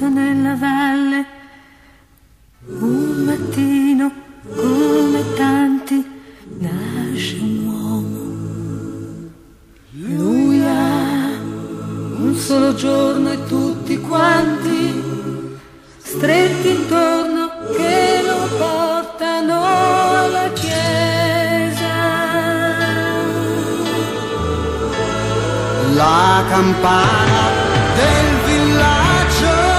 morto nella valle. Un mattino, come tanti, nasce un uomo. Lui ha un solo giorno e tutti quanti stretti intorno che lo portano alla chiesa. La campana del villaggio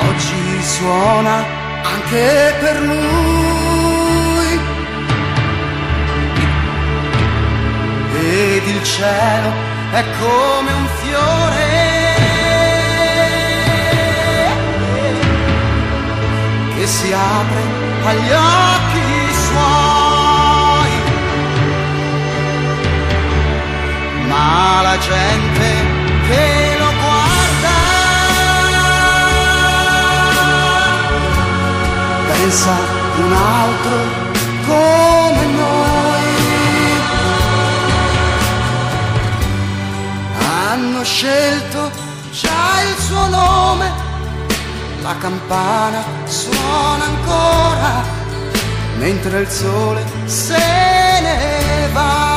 oggi suona anche per lui, ed il cielo è come un fiore che si apre agli occhi suoi, ma la gente che lo guarda pensa un altro come noi. Hanno scelto già il suo nome, la campana suona ancora mentre il sole se ne va.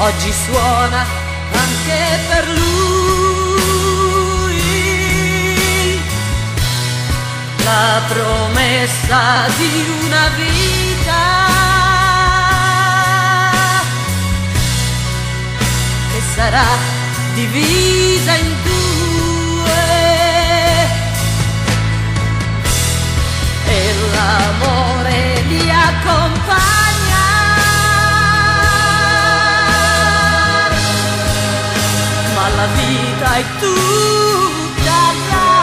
Oggi suona anche per lui la promessa di una vita che sarà divisa in due, e l'amore li accompagna. La vita è tutta là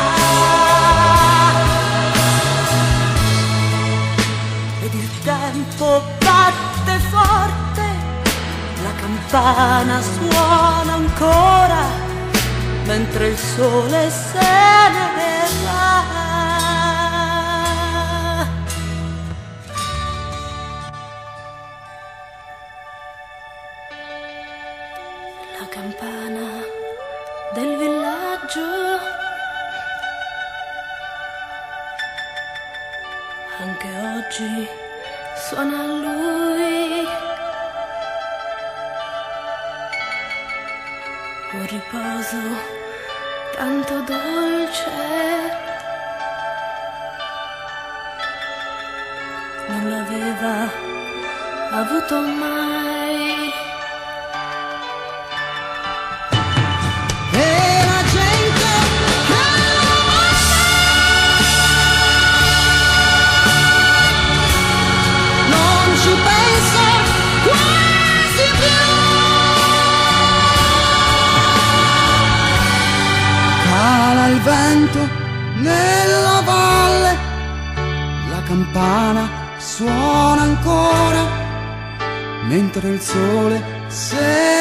ed il tempo batte forte, la campana suona ancora mentre il sole se ne va. La campana del villaggio anche oggi suona a lui, un riposo tanto dolce non l'aveva avuto mai. Il vento nella valle, la campana suona ancora mentre il sole se